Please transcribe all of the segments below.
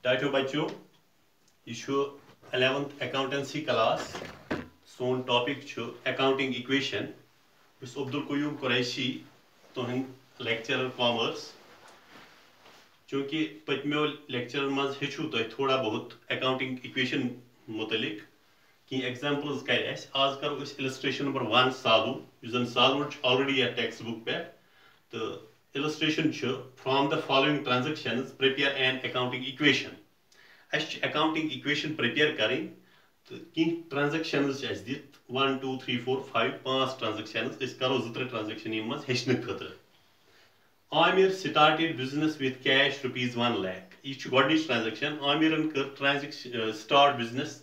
टाइटो बच्चों यह 11th accountancy class सोन topic accounting equation Abdul Qayoom Qureshi तुहद लेक्चरर कॉमर्स चूँकि पत्मो लेक्चर मज हेचु तुम थोड़ा बहुत अकाउंटिंग इक्वेशन मुतलिक की एग्जाम्पल्स कर आज करो इलस्ट्रेशन नंबर 1 सालू जन सालू ऑलरेडी टेक्स्ट बुक पे तो illustration from the following transactions prepare an accounting equation accounting equation prepare करें तो की transactions दित 1 2 3 4 5 5 transactions इस करो 2 transaction मज हेचने खतर Amir started business with cash rupees 1 lakh यह गोडनिच transaction Amirन कर transaction start business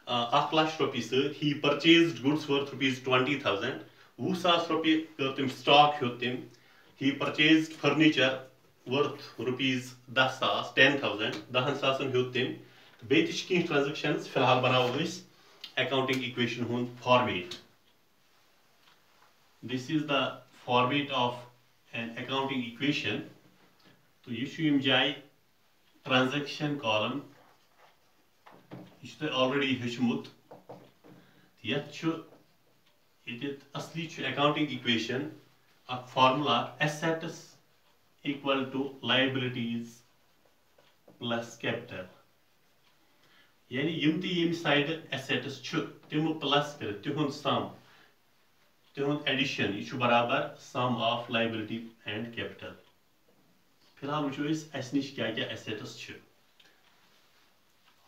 1 लाख रुपये सत he purchased goods worth rupees 20,000 20,000 रुपये कर तम stock हेत तम He purchased furniture worth rupees 10,000 10,000 हेत तम बेच कह transactions फिलहाल बनाओ accounting equation हुन format. This is the format of an accounting equation. तो यह जाए transaction column यह already हेचमुत ये असली accounting equation a formula assets equal to liabilities plus capital यानी यम साइड assets तिम प्लस कर तिहुंद सम तिहुंद एडिशन यह बराबर sum of liability and capital फिलहाल वो अस निश क्या क्या assets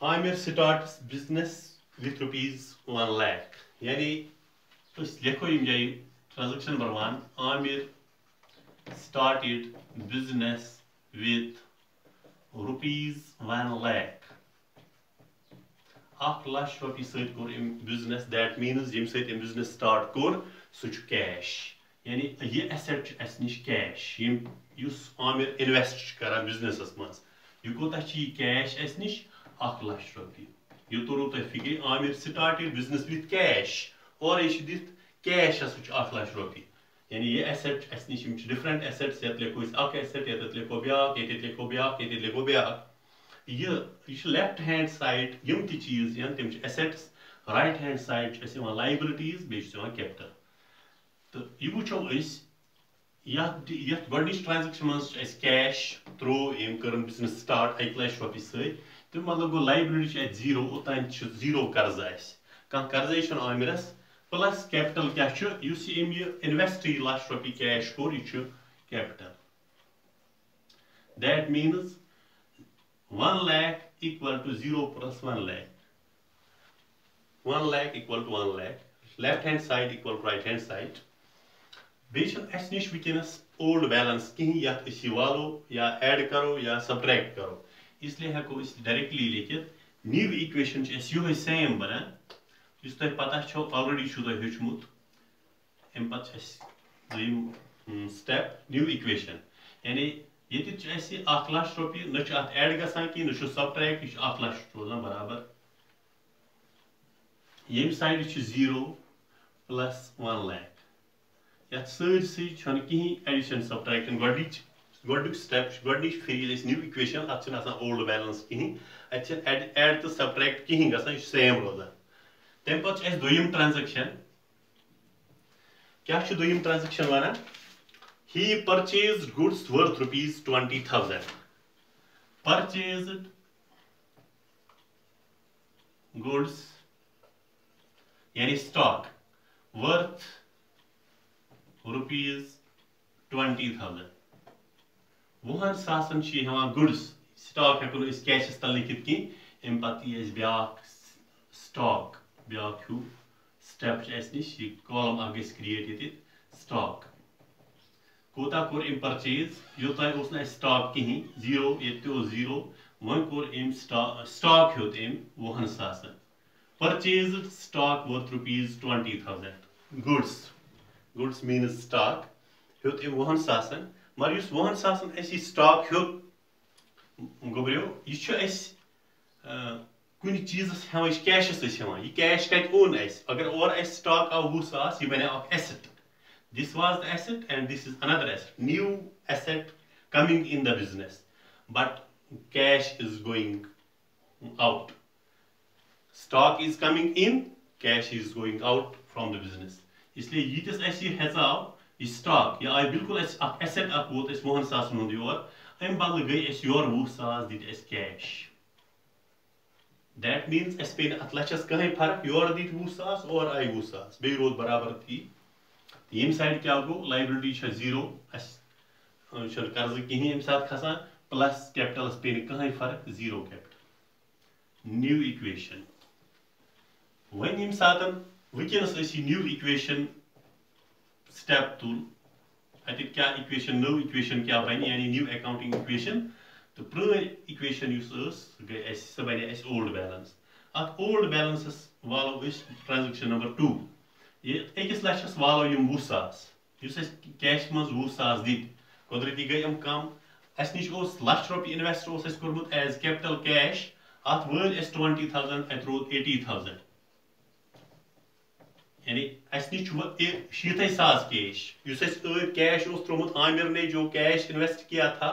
Amir starts business with rupees 1 lakh यानी लिखो यम जाए Transaction number 1 Amir started business with rupees 1 lakh 1 lakh रुपये सत कोर business that means यम सत business start कोर सुच cash यानी ये asset अस निश cash युस Amir invest करान business मज यह कोता cash अस निश 1 लाख रुपये यह तोरो तुम फिक्र Amir started business with cash और यह दित कैश 1 लाख रुपये यानी ये एसेट अस निश डिफरेंट एसेट्स ये लिखो एसेट ये लिखो ब्याक ये लिखो ब्याक ये लिखो ब्याक यह लेफ्ट हैंड साइड यम ती चीज तम assets right hand side liabilities बे कैपिटल तो यह वो गोडनिच ट्रांजेक्शन मज कैश थ्रो यम कर बिजनेस स्टार्ट 1 लाख रुपये सत तो मतलब गो लाइबिलिटी जीरो ओतान जीरो कर्ज कह कर्ज Amirस प्लस कैपिटल क्या इन्वेस्ट 1 लाख रुपये कैश कोर यह capital that means 1 lakh equal to 0 plus 1 lakh 1 lakh equal to 1 lakh left hand side equal to right hand side बेस निश वनस ओल्ड बैलेंस कहीं या वालो या ऐड करो या सब्ट्रैक्ट करो इसलिए हेको डायरेक्टली लिखित न्यू इक्वेशन यो सेम बनान इस तुम पता ऑलरेडी हेचमुत अम स्टेप न्यू इक्वेशन यानी ये 1 लाख रुपये न ऐड गसान कि न सब्ट्रैक्ट यह 1 लाख रोजान बराबर यम साइड 0 plus 1 lakh ये सरसई कहीं एडिशन सब्ट्रैक्शन गोडनिक स्टेप गोडनिच फिर न्यू इक्वेशन अत ओल्ड बैलेंस कहीं ऐड तो सब्ट्रैक्ट कहीं गसान सेम रोजान तम पे दोयम ट्रांजेक्शन क्या दोयम transaction one he purchased goods worth rupees 20,000 purchased goods यानी stock worth rupees 20,000 वुहन सासन goods stock हेको कैशस तल लिखित कि अम पे ब्याक stock ब्याक हूँ स्टेप निश कॉलम अ क्रिएट ये स्टॉक कोता कोर अम परचेज योतान स्टॉक कहीं 0 ये 0 वन कोर अम स्टॉक हेत अम 1 सासन purchase stock worth rupees 20,000 goods means stock हेत अम 1 सासन मगर 1 सासन स्टॉक हेत गोब्रियो यह कुछ चीजस हेवान कैशस हेवान यह कैश कत ओन अगर और स्टॉक आव 20,000 यह बने asset this was the asset and this is another asset new asset coming in the business but cash is going out. Stock is coming in, cash is going out from the business. इसलिए यीटिस ऐसी हिसाब ये stock या आई बिल्कुल ऐसे asset अक वोत ऐसे 100 सास नुंद योर अम बदल गई ऐसे योर 20 सास दित ऐसे कैश. That means ऐसे पे अत लचस कहीं फर्क योर दित 20 सास और आई 20 सास बे रोज बराबर थी. यम साइड क्या गो लाइबिलिटी छ 0 ऐसे चल कर्ज कहीं यम साथ खसान प्लस कैपिटल पे कहीं फर्क 0 कैपिटल. न्यू इक्वेशन वन यम सातन वुनकस न्यू इक्वेशन स्टेप तुल अत क्या इक्वेशन नो इक्वेशन क्या बन यानी न्यू अकाउंटिंग इक्वेशन तो प्रण इक्वेशन गई सह बने ओल्ड बैलेंस. अत ओल्ड बैलेंस वालो ट्रांजेक्शन नंबर 2 ये अकिस लक्षस वालो यम 20 सास कैश मज 20 सास दित कुदरती गई यम कम अस निश लक्ष रुपये इन्वेस्ट कोर्मुत एज कैपिटल कैश अत वल 20,000 अत रोद 80,000 यानी अस निश 70 सास कैश कैश त्रोमुत आमिर ने जो कैश इन्वेस्ट किया था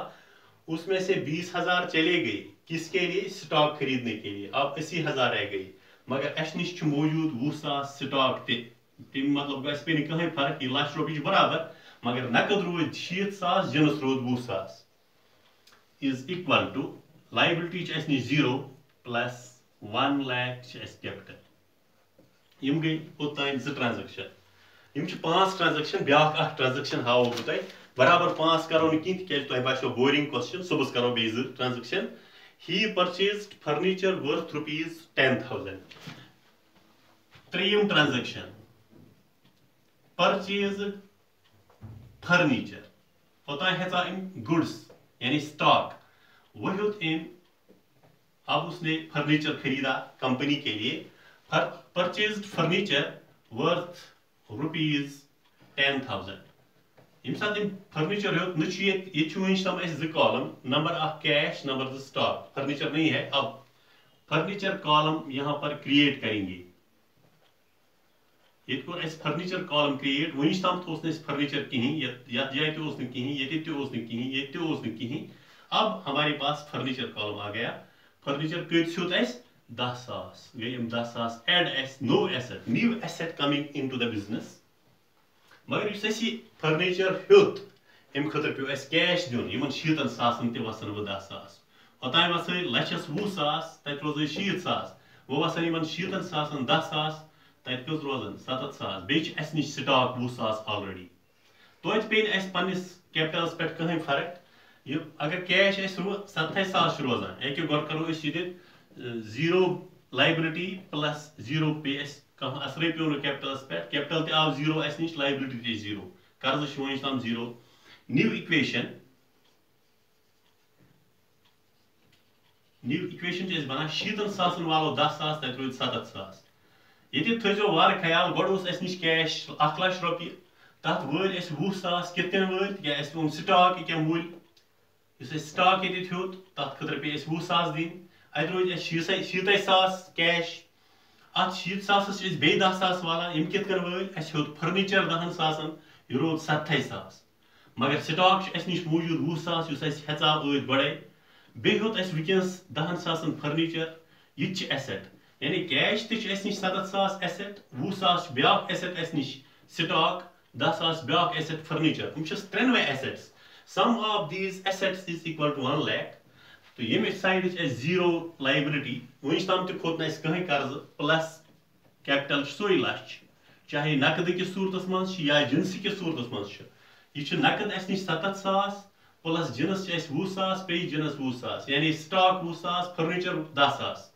उसमें से 20,000 चले गए किसके लिए स्टॉक खरीदने के लिए. अब 80,000 रह गई मगर अस निश मौजूद 20 सास स्टॉक तम मतलब गस पे कहीं फर्क ये लक्ष रुपये बराबर मगर नकद रोज 70 सास जिनस रोद 20 सास इज इक्वल टू लाइबिलिटी अस निश 0 प्लस 1 लाख कैपिटल. यम गई ओतान 2 ट्रांजेक्शन यम 5 ट्रांजेक्शन ब्या ट्रांजेक्शन हाव बह तुम बराबर 5 करो कहीं क्या तुम बो बोरिंग क्वेश्चन सुबह करो बे 2 transaction. He purchased furniture worth ₹10,000. त्रेयम ट्रांजेक्शन परचेज्ड फर्नीचर ओतान हेचा गुड्स यानी स्टॉक वह अब उसने फर्नीचर खरीदा कंपनी के लिए. Purchased furniture worth ₹10,000. यम साथ फर्नीचर हो तम 2 column number 1 cash number 2 stock. Furniture नहीं है. अब फर्नीचर कॉलम यहाँ पर क्रिएट करेंगे. ये फर्नीचर कॉलम क्रिएट वन तम तो फर्नीचर कहीं ये जाए कहीं ये कहीं. अब हमारे पास फर्नीचर कॉलम आ गया. फर्नीचर कत 10 सास गई 10 सास एड no asset new asset coming into the business. मगर फर्नीचर होत अम खतर पे कैश दिन इन 70 सासन तसन वह 10 सास ओतान वस लक्षस 20 सास तत रोज 70 सास वो वसन इन 70 सासन 10 सास तत कत रोजन 7 सास बे निश स्टॉक 20 सास ऑलरेडी. तो पे पन्निस कैपिटल्स पे कहीं फर्क अगर कैश 27 सास रोजान एक गो करो 0 लाइबिलिटी प्लस 0 पे असर पे कैपिटल्स पे कैपिटल ते आव 0 अस निश लाइबिलिटी ते 0 कर्ज वन तम 0. न्यू इक्वेशन बना 70 सासन वालो 10 सास तत रोज 7 सास. ये थो वार ख्याल गोड़ निश कैश 1 लाख रुपये तथ वल 20 सास कितन वल क्या स्टॉक क्या मूल स्टॉक ये थोत तथ खतर पे 20 सास दिन अत रोज 70 सास कैश. अत 70 सास बे 10 सास वाला यम कित वल होत फर्नीचर 10 सासन यह रोद 27 सास मगर स्टॉक निश मौजूद 20 सास हेचाव बड़े बे होत वनस 10 सासन फर्नीचर यह एसेट यानी कैश तश निश 7 सास एसेट 20 सास ब्या एसेट निश स्टॉक 10 सास ब्या एसेट फर्नीचर हम 3 assets. Some of these assets is equal to 1 lakh. तो ये साइड 0 लाइबिलिटी वन तम खोत कहीं कर्ज प्लस कैपिटल सोई लक्ष चाहे नकद किस सूरत मज या जिनस किस सूरत मज यह नकद निश 7 सास प्लस जिनस 20 सास पे जिनस 20 सास यानी स्टॉक 20 सास फर्नीचर 10 सास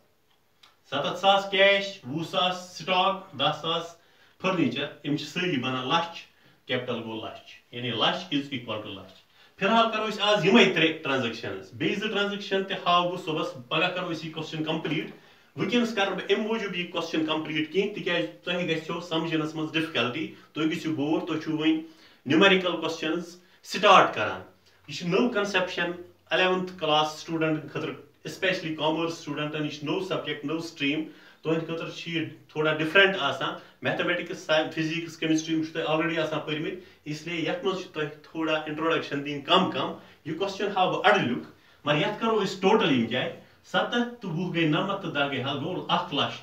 7 सास कैश 20 सास स्टॉक 10 सास फर्नीचर इन सारी बना लक्ष कैपिटल गो लक्ष यानी लक्ष इज इक्वल टू लक्ष. फिलहाल करो आज यम 3 ट्रांजेक्शन बे 2 ट्रांजेक्शन हाव बह सुबह पगह करो यह क्वेश्चन कंप्लीट. वनस कर अम मूजूब यह क्वेश्चन कंप्लीट कहीं तिकाज तुम गो समझनस मज डिफिकल्टी तुम गो बोर तुम वन न्यूमेरिकल क्वेश्चन स्टार्ट करान. यह नव कंसेप्शन 11th क्लास स्टूडेंट खतर स्पेशली कॉमर्स स्टूडेंटन यह नव सब्जेक्ट नव स्ट्रीम तुंद खतर थोड़ा डिफरेंट आसान. मैथमेटिक्स फिजिक्स केमिस्ट्री तुम ऑलरेडी पर्मित इसलिए ये मज थोड़ा इंट्रोडक्शन दिन कम यह क्वेश्चन हाव बह अड़लुक मगर ये करो टोटल क्या 70 तो 20 गई 90 तो 10 गई हल गो 1 लाख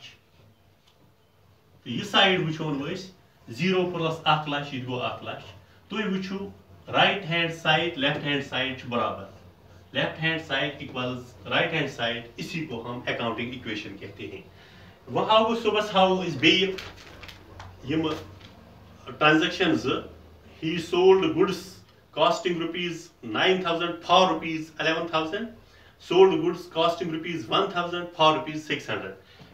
तो यह साइड वुचोन 0 प्लस 1 लाख यह गो 1 लाख तुम वुचु right hand side left hand side बराबर left hand side equals right hand side इसी को हम अकाउंटिंग इक्वेशन कहते हैं। वह हाउ सुबह हाउ इस बे यम transaction he sold goods costing rupees 9,000 for rupees 11,000 sold goods costing rupees 1,000 for rupees 600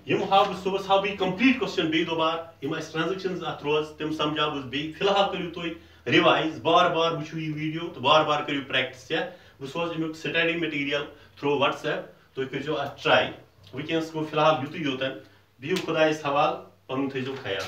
यम हाउ सुबह हाउ बे कंप्लीट क्वेश्चन बे दोबार यम ट्रांजैक्शंस अत रोज तम समझाव बे फिलहाल करियो तुम रिवाइज बार बार वुचु यह वीडियो तो बार बार करियो प्रैक्टिस बह सोज अमुक स्टडी मटीरियल थ्रू व्हाट्सएप तुम करो अत ट्राई वनकस गो फिलहाल युत योतन बिहु खुदायस हवाल पन थो ख्याल।